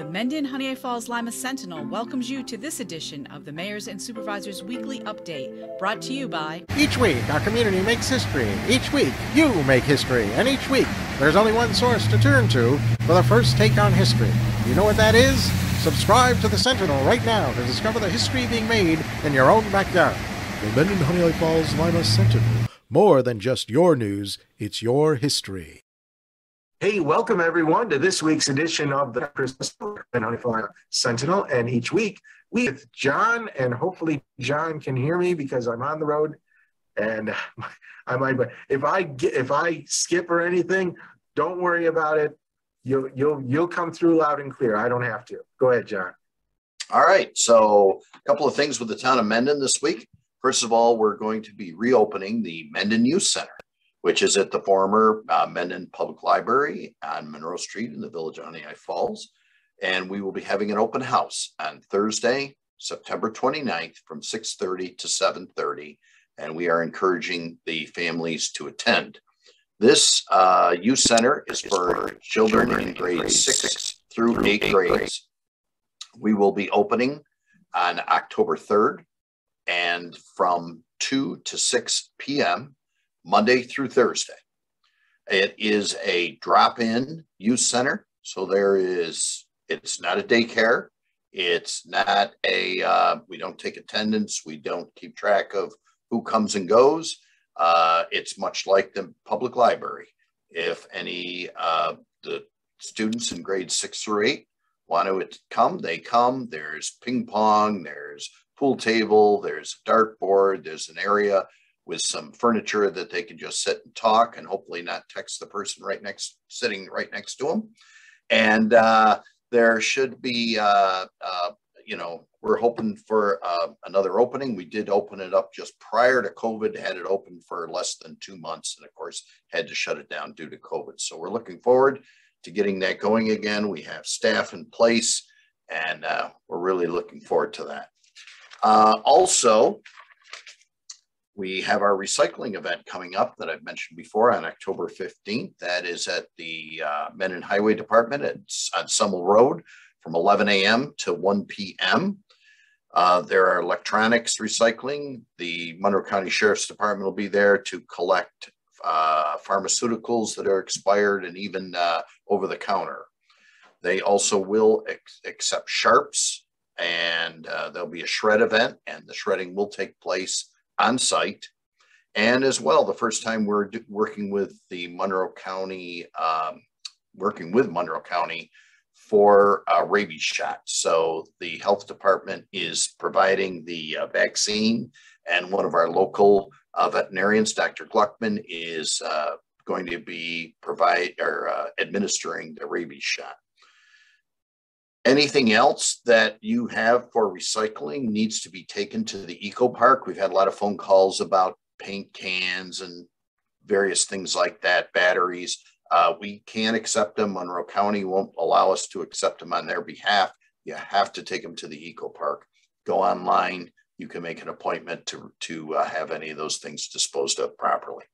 The Mendon-Honeoye Falls-Lima Sentinel welcomes you to this edition of the Mayor's and Supervisors Weekly Update, brought to you by... Each week, our community makes history. Each week, you make history. And each week, there's only one source to turn to for the first take on history. You know what that is? Subscribe to the Sentinel right now to discover the history being made in your own backyard. The Mendon-Honeoye Falls-Lima Sentinel. More than just your news, it's your history. Hey, welcome everyone to this week's edition of the Christmas Mendon-Honeoye Sentinel. And each week we with John, and hopefully John can hear me because I'm on the road, and I might. If I skip or anything, don't worry about it. You'll come through loud and clear. I don't have to. Go ahead, John. All right. So a couple of things with the town of Mendon this week. First of all, we're going to be reopening the Mendon Youth Center, which is at the former Mendon Public Library on Monroe Street in the village of Honeoye Falls. And we will be having an open house on Thursday, September 29th from 6:30 to 7:30. And we are encouraging the families to attend. This youth center is for children in grades 6 through 8 grades. We will be opening on October 3rd and from 2 to 6 p.m. Monday through Thursday. It is a drop-in youth center. So it's not a daycare. It's not we don't take attendance. We don't keep track of who comes and goes. It's much like the public library. If any the students in grades 6 through 8 want to come, they come. There's ping pong, there's pool table, there's a dartboard, there's an area with some furniture that they can just sit and talk and hopefully not text the person sitting right next to them. And there should be, we're hoping for another opening. We did open it up just prior to COVID, had it open for less than 2 months, and of course had to shut it down due to COVID. So we're looking forward to getting that going again. We have staff in place, and we're really looking forward to that. Also, we have our recycling event coming up that I've mentioned before on October 15th. That is at the Mendon Highway Department on Summel Road from 11 a.m. to 1 p.m. There are electronics recycling. The Monroe County Sheriff's Department will be there to collect pharmaceuticals that are expired and even over the counter. They also will accept sharps, and there'll be a shred event, and the shredding will take place on site. And as well, the first time we're working with the Monroe County, for rabies shots. So the health department is providing the vaccine, and one of our local veterinarians, Dr. Gluckman, is going to be administering the rabies shot. Anything else that you have for recycling needs to be taken to the Eco Park. We've had a lot of phone calls about paint cans and various things like that, batteries. We can't accept them. Monroe County won't allow us to accept them on their behalf. You have to take them to the Eco Park. Go online. You can make an appointment to have any of those things disposed of properly.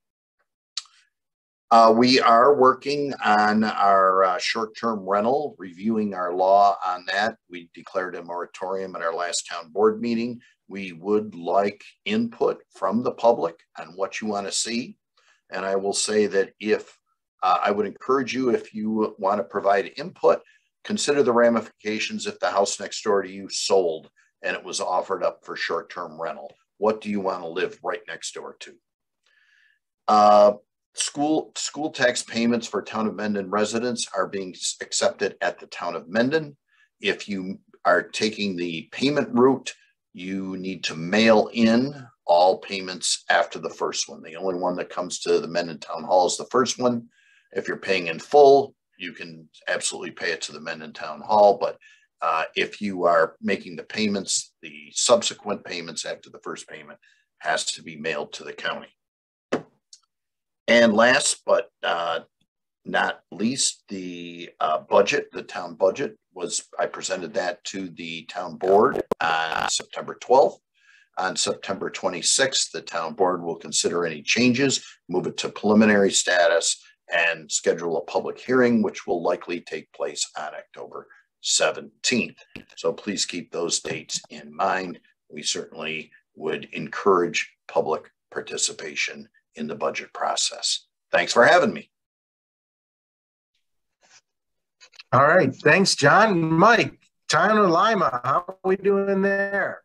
We are working on our short-term rental, reviewing our law on that. We declared a moratorium at our last town board meeting. We would like input from the public on what you want to see. And I will say that I would encourage you, if you want to provide input, consider the ramifications if the house next door to you sold and it was offered up for short-term rental. What do you want to live right next door to? School tax payments for Town of Mendon residents are being accepted at the Town of Mendon. If you are taking the payment route, you need to mail in all payments after the first one. The only one that comes to the Mendon Town Hall is the first one. If you're paying in full, you can absolutely pay it to the Mendon Town Hall. But if you are making the payments, the subsequent payments after the first payment has to be mailed to the county. And last but not least, the budget, the town budget I presented that to the town board on September 12th. On September 26th, the town board will consider any changes, move it to preliminary status, and schedule a public hearing, which will likely take place on October 17th. So please keep those dates in mind. We certainly would encourage public participation in the budget process. Thanks for having me. All right. Thanks, John. Mike, town of Lima, how are we doing there?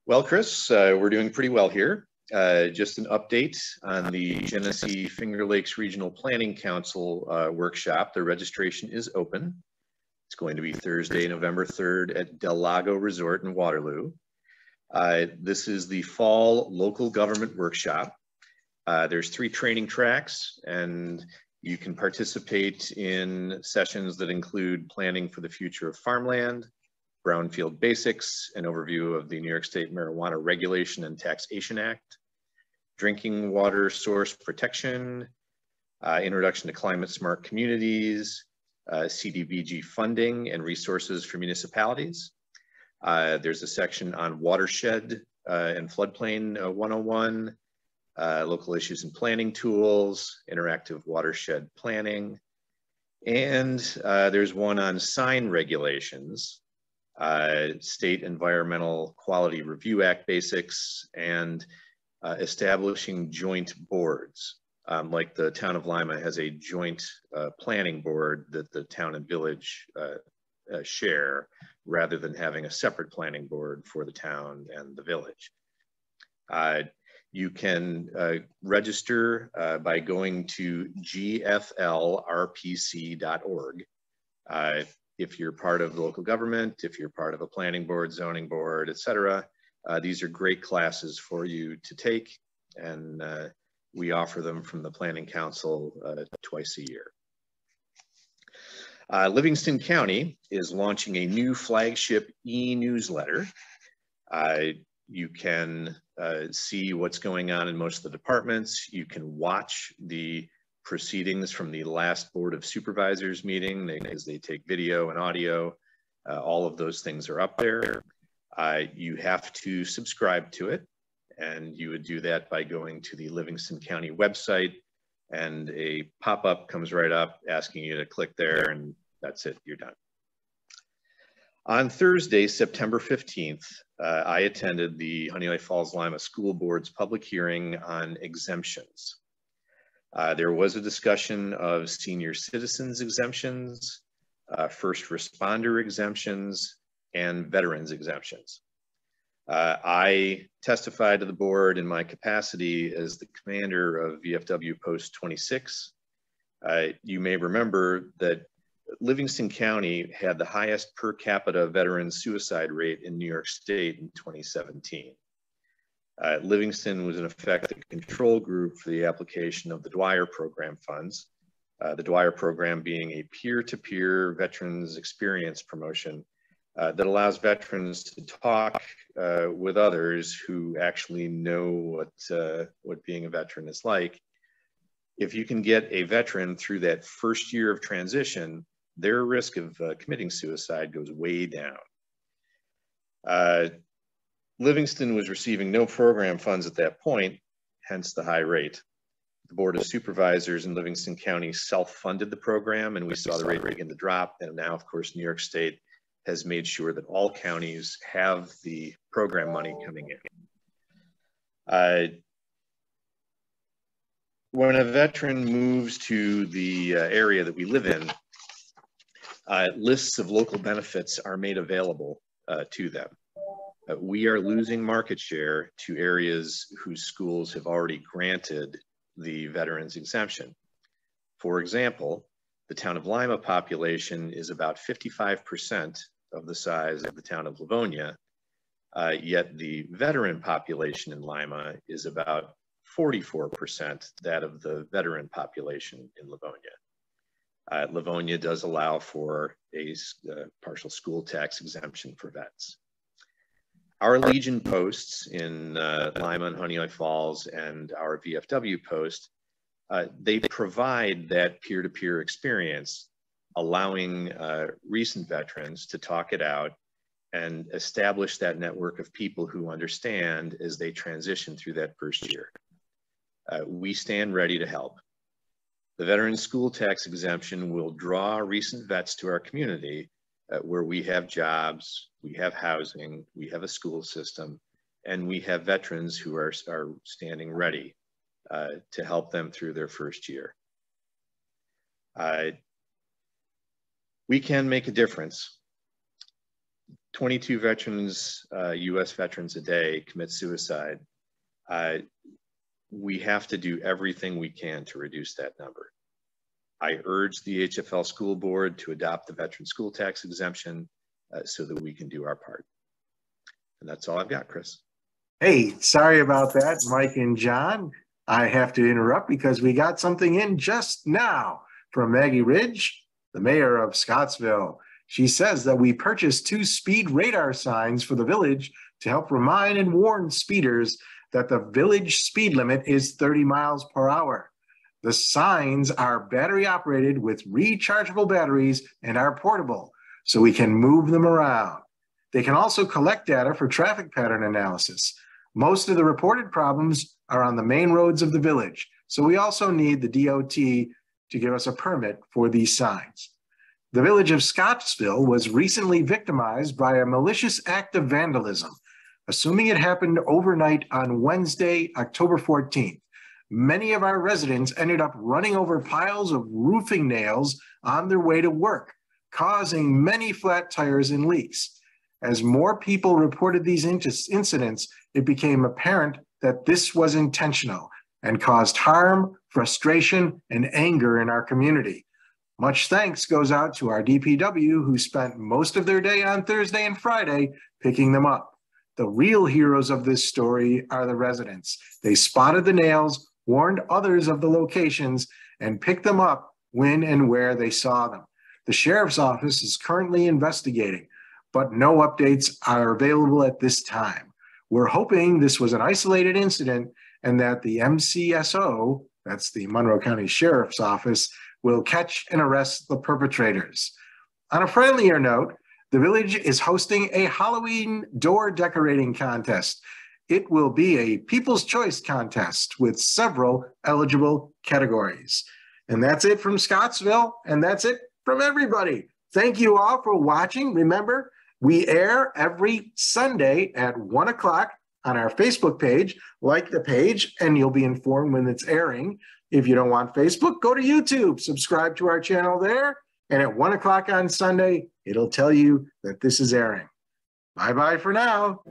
Well, Chris, we're doing pretty well here. Just an update on the Genesee Finger Lakes Regional Planning Council workshop. The registration is open. It's going to be Thursday, November 3rd at Del Lago Resort in Waterloo. This is the fall local government workshop. There's 3 training tracks, and you can participate in sessions that include planning for the future of farmland, brownfield basics, an overview of the New York State Marijuana Regulation and Taxation Act, drinking water source protection, introduction to climate smart communities, CDBG funding and resources for municipalities. There's a section on watershed and floodplain 101, local issues and planning tools, interactive watershed planning, and there's one on sign regulations, State Environmental Quality Review Act basics, and establishing joint boards. Like the town of Lima has a joint planning board that the town and village share, rather than having a separate planning board for the town and the village. You can register by going to gflrpc.org. If you're part of the local government, if you're part of a planning board, zoning board, etc., these are great classes for you to take, and we offer them from the Planning Council twice a year. Livingston County is launching a new flagship e-newsletter. You can see what's going on in most of the departments. You can watch the proceedings from the last Board of Supervisors meeting, as they take video and audio. All of those things are up there. You have to subscribe to it, and you would do that by going to the Livingston County website, and a pop-up comes right up asking you to click there, and that's it, you're done. On Thursday, September 15th, I attended the Honeoye Falls-Lima School Board's public hearing on exemptions. There was a discussion of senior citizens exemptions, first responder exemptions, and veterans exemptions. I testified to the board in my capacity as the commander of VFW Post 26. You may remember that Livingston County had the highest per capita veteran suicide rate in New York State in 2017. Livingston was in effect a control group for the application of the Dwyer Program funds, the Dwyer Program being a peer-to-peer veterans experience promotion that allows veterans to talk with others who actually know what being a veteran is like. If you can get a veteran through that first year of transition, their risk of committing suicide goes way down. Livingston was receiving no program funds at that point, hence the high rate. The Board of Supervisors in Livingston County self-funded the program, and we saw the rate begin to drop. And now, of course, New York State has made sure that all counties have the program money coming in. When a veteran moves to the area that we live in, lists of local benefits are made available to them. We are losing market share to areas whose schools have already granted the veterans exemption. For example, the town of Lima population is about 55% of the size of the town of Livonia, yet the veteran population in Lima is about 44% that of the veteran population in Livonia. Livonia does allow for a partial school tax exemption for vets. Our Legion posts in Lima and Honeoye Falls and our VFW post, they provide that peer-to-peer experience, allowing recent veterans to talk it out and establish that network of people who understand as they transition through that first year. We stand ready to help. The veteran school tax exemption will draw recent vets to our community where we have jobs, we have housing, we have a school system, and we have veterans who are standing ready to help them through their first year. We can make a difference. 22 veterans, US veterans a day commit suicide. We have to do everything we can to reduce that number. I urge the HFL School Board to adopt the veteran school tax exemption so that we can do our part. And that's all I've got, Chris. Hey, sorry about that, Mike and John. I have to interrupt because we got something in just now from Maggie Ridge, the mayor of Scottsville. She says that we purchased 2 speed radar signs for the village to help remind and warn speeders that the village speed limit is 30 miles per hour. The signs are battery operated with rechargeable batteries and are portable, so we can move them around. They can also collect data for traffic pattern analysis. Most of the reported problems are on the main roads of the village, so we also need the DOT to give us a permit for these signs. The village of Scottsville was recently victimized by a malicious act of vandalism. Assuming it happened overnight on Wednesday, October 14th, many of our residents ended up running over piles of roofing nails on their way to work, causing many flat tires and leaks. As more people reported these incidents, it became apparent that this was intentional and caused harm, frustration, and anger in our community. Much thanks goes out to our DPW who spent most of their day on Thursday and Friday picking them up. The real heroes of this story are the residents. They spotted the nails, warned others of the locations, and picked them up when and where they saw them. The sheriff's office is currently investigating, but no updates are available at this time. We're hoping this was an isolated incident and that the MCSO, that's the Monroe County Sheriff's Office, will catch and arrest the perpetrators. On a friendlier note, the village is hosting a Halloween door decorating contest. It will be a People's Choice contest with several eligible categories. And that's it from Scottsville, and that's it from everybody. Thank you all for watching. Remember, we air every Sunday at 1 o'clock on our Facebook page. Like the page, and you'll be informed when it's airing. If you don't want Facebook, go to YouTube, subscribe to our channel there, and at 1 o'clock on Sunday, it'll tell you that this is airing. Bye-bye for now.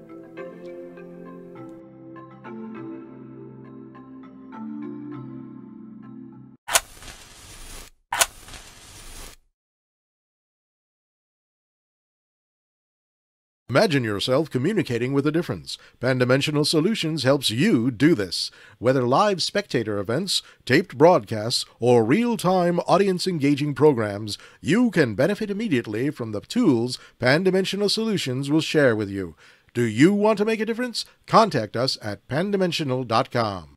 Imagine yourself communicating with a difference. Pan-Dimensional Solutions helps you do this. Whether live spectator events, taped broadcasts, or real-time audience-engaging programs, you can benefit immediately from the tools Pan-Dimensional Solutions will share with you. Do you want to make a difference? Contact us at pandimensional.com.